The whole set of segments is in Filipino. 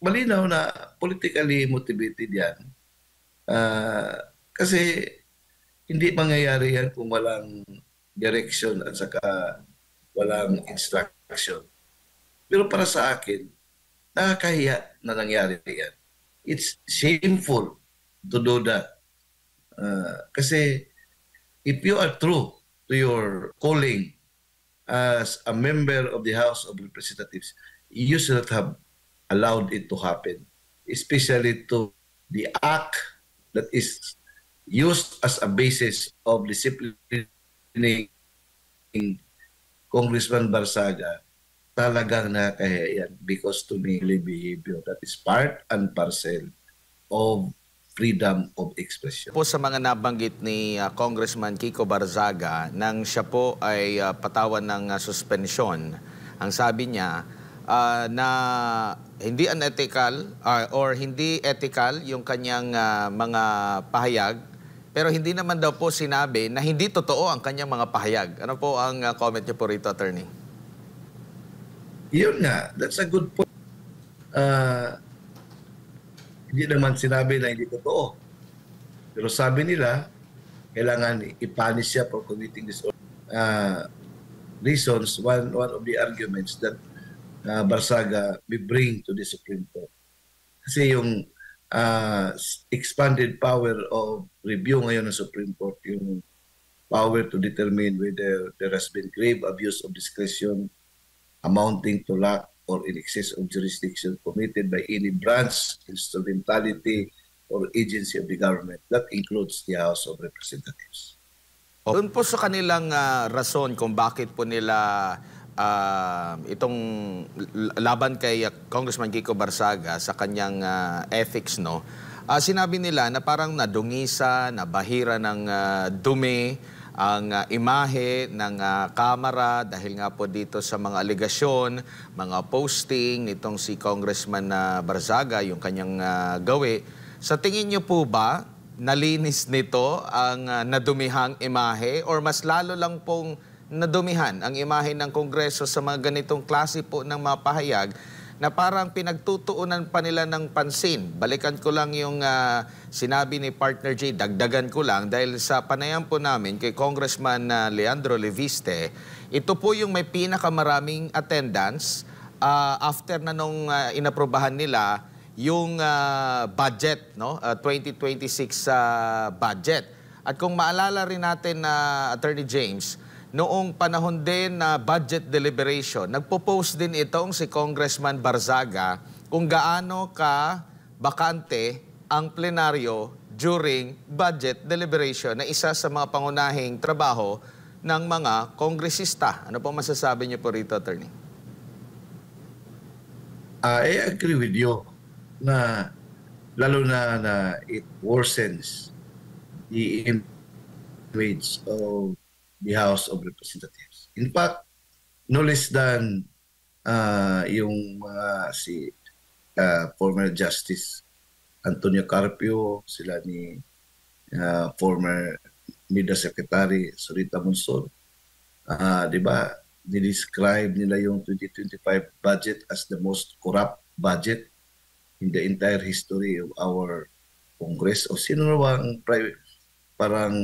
malinaw na politically motivated yan. Kasi hindi mangyayari yan kung walang direction at saka walang instruction. Pero para sa akin, nakakahiya na nangyari yan. It's shameful to do that. Kasi if you are true to your calling as a member of the House of Representatives, you should not have allowed it to happen, especially to the act that is used as a basis of disciplining Congressman Barsaga. Talagang nakakahiya yan because to me, behavior that is part and parcel of freedom of expression. Po sa mga nabanggit ni Congressman Kiko Barzaga nang siya po ay patawan ng suspensyon, ang sabi niya na hindi unethical or hindi ethical yung kanyang mga pahayag, pero hindi naman daw po sinabi na hindi totoo ang kanyang mga pahayag. Ano po ang comment niyo po rito, Attorney? Yun nga, that's a good point. Hindi naman sinabi na hindi totoo. Pero sabi nila, kailangan i-punish siya for committing this reasons. One of the arguments that Barsaga may bring to the Supreme Court. Kasi yung expanded power of review ngayon ng Supreme Court, yung power to determine whether there has been grave abuse of discretion amounting to lack or in excess of jurisdiction committed by any branch, instrumentality, or agency of the government. That includes the House of Representatives. Doon po sa kanilang rason kung bakit po nila itong laban kay Congressman Kiko Barsaga sa kanyang ethics, no? Sinabi nila na parang nadungisa, nabahira ng dumi ang imahe ng Kamara dahil nga po dito sa mga aligasyon, mga posting nitong si Congressman Barzaga, yung kanyang gawi. Sa tingin niyo po ba, nalinis nito ang nadumihang imahe or mas lalo lang pong nadumihan ang imahe ng Kongreso sa mga ganitong klase po ng mga pahayag na parang pinagtutuunan pa nila ng pansin? Balikan ko lang yung sinabi ni Partner J, dagdagan ko lang dahil sa panayam po namin kay Congressman Leandro Leviste, ito po yung may pinakamaraming attendance after na nung inaprobahan nila yung budget, no? 2026 budget. At kung maalala rin natin Attorney James, noong panahon din na budget deliberation, nagpo-post din itong si Congressman Barzaga kung gaano ka bakante ang plenaryo during budget deliberation na isa sa mga pangunahing trabaho ng mga kongresista. Ano po masasabi niyo po rito, Attorney? I agree with you na lalo na it worsens the image of the House of Representatives. In fact, no less than yung si former Justice Antonio Carpio, sila ni former Media Secretary Sorita Monsod, di ba, describe nila yung 2025 budget as the most corrupt budget in the entire history of our Congress. O sino na bang parang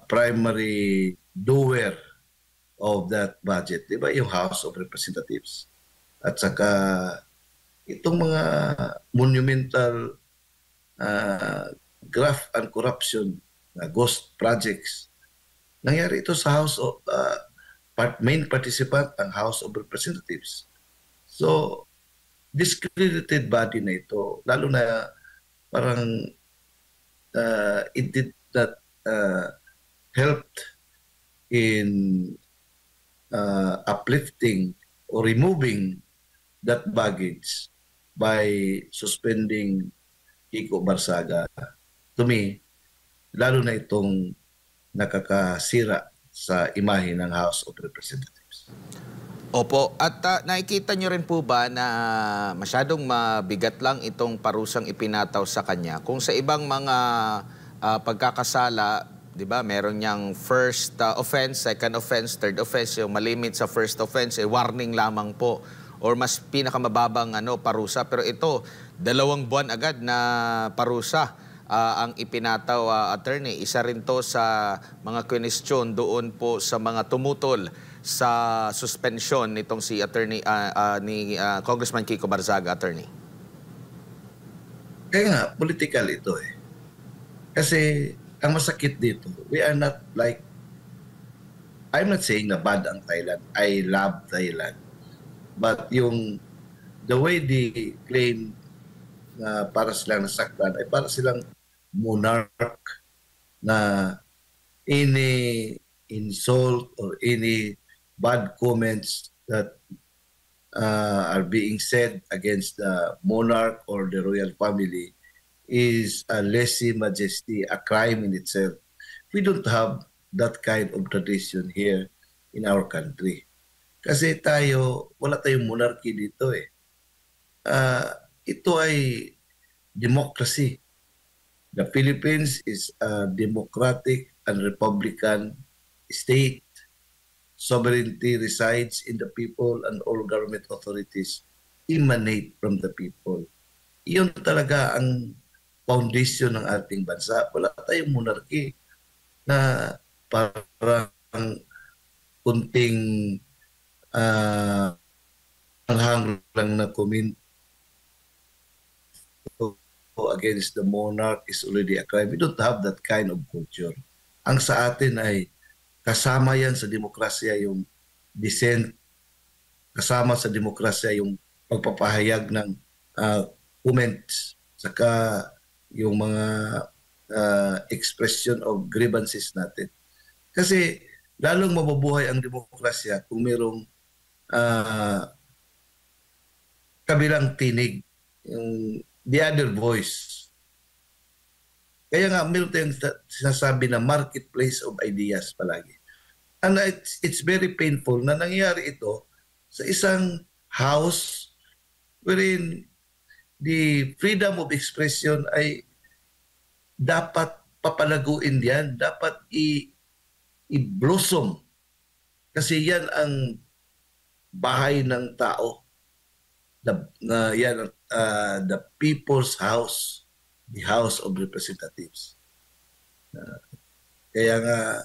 primary doer of that budget, di ba, yung House of Representatives. At saka itong mga monumental graft and corruption, ghost projects, nangyari ito sa House of main participant ang House of Representatives. So, discredited body na ito, lalo na parang it did not helped in uplifting or removing that baggage by suspending Kiko Barsaga. To me, lalo na itong nakakasira sa imahe ng House of Representatives. Opo. At nakikita nyo rin po ba na masyadong mabigat lang itong parusang ipinataw sa kanya? Kung sa ibang mga pagkakasala, di ba, meron niyang first offense, second offense, third offense, yung malimit sa first offense, warning lamang po or mas pinakamababang parusa. Pero ito, 2 buwan agad na parusa ang ipinataw, attorney. Isa rin to sa mga question doon po sa mga tumutol sa suspension nitong si attorney ni Congressman Kiko Barzaga, attorney. Kaya nga, political ito eh. Kasi ang masakit dito, we are not like, I'm not saying na bad ang Thailand. I love Thailand. But the way they claim na para silang nasaktan ay para silang monarch na any insult or any bad comments that are being said against the monarch or the royal family is a lese majesty, a crime in itself. We don't have that kind of tradition here in our country. Kasi wala tayong monarchy dito eh. Ito ay democracy. The Philippines is a democratic and republican state. Sovereignty resides in the people and all government authorities emanate from the people. Iyon talaga ang foundation ng ating bansa. Wala tayong monarchy na parang kunting anghang lang na comment against the monarch is already a crime. We don't have that kind of culture. Ang sa atin ay kasama yan sa demokrasya yung dissent, kasama sa demokrasya yung pagpapahayag ng comments, saka yung mga expression of grievances natin. Kasi lalong mabubuhay ang demokrasya kung mayroong kabilang tinig, yung the other voice. Kaya nga meron tayong sinasabi na marketplace of ideas palagi. And it's very painful na nangyayari ito sa isang house wherein the freedom of expression ay dapat papalaguin yan, dapat i-blossom. Kasi yan ang bahay ng tao. The people's house, the House of Representatives. Kaya nga,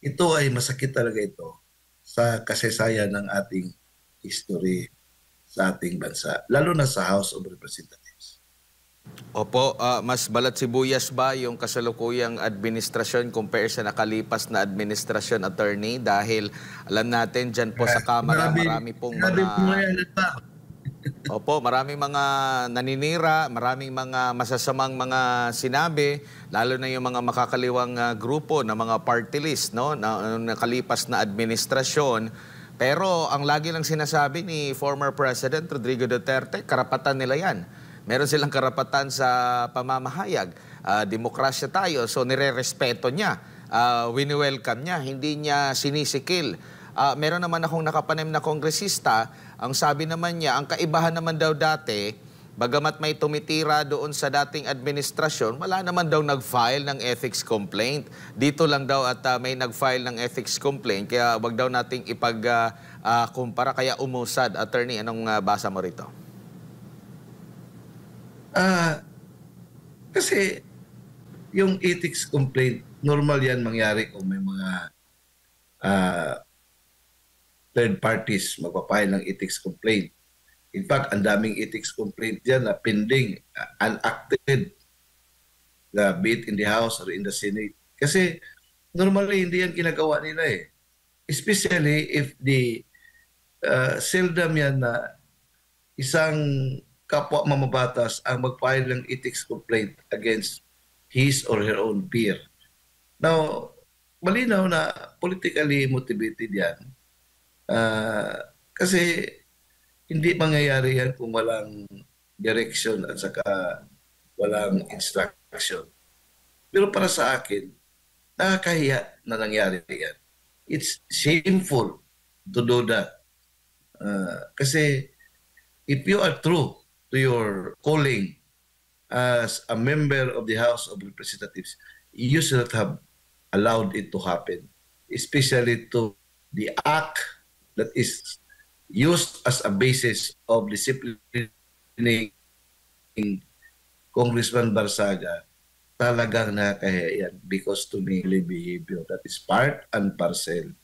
ito ay masakit talaga ito sa kasaysayan ng ating history sa ating bansa, lalo na sa House of Representatives. Opo, mas balat sibuyas ba yung kasalukuyang administrasyon compare sa nakalipas na administrasyon, attorney? Dahil alam natin dyan po sa Kamara, marami pong Opo, maraming mga naninira, maraming mga masasamang mga sinabi, lalo na yung mga makakaliwang grupo na mga party list, no, na nakalipas na administrasyon. Pero ang lagi lang sinasabi ni former President Rodrigo Duterte, karapatan nila yan. Meron silang karapatan sa pamamahayag. Demokrasya tayo, so nire-respeto niya. Wini-welcome niya, hindi niya sinisikil. Meron naman akong nakapanim na kongresista, ang sabi naman niya, ang kaibahan naman daw dati, bagamat may tumitira doon sa dating administrasyon, wala naman daw nag-file ng ethics complaint. Dito lang daw at may nag-file ng ethics complaint, kaya wag daw nating ipag-kumpara, kaya umusad. Attorney, anong basa mo rito? Kasi yung ethics complaint, normal yan mangyari kung may mga third parties magpapahil ng ethics complaint. In fact, ang daming ethics complaint dyan na pending, unacted, be it in the House or in the Senate. Kasi normally hindi yan ginagawa nila eh. Especially if seldom yan na isang kapwa mamabatas ang magpahil ng ethics complaint against his or her own peer. Now, malinaw na politically motivated yan. Kasi hindi mangyayari yan kung walang direction at saka walang instruction. Pero para sa akin, nakakahiya na nangyari yan. It's shameful to do that. Kasi if you are true to your calling as a member of the House of Representatives, you should not have allowed it to happen, especially to the act that is used as a basis of disciplining Congressman Barsaga, talagang nakakahiya yan because to me, behavior that is part and parcel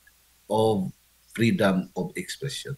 of freedom of expression.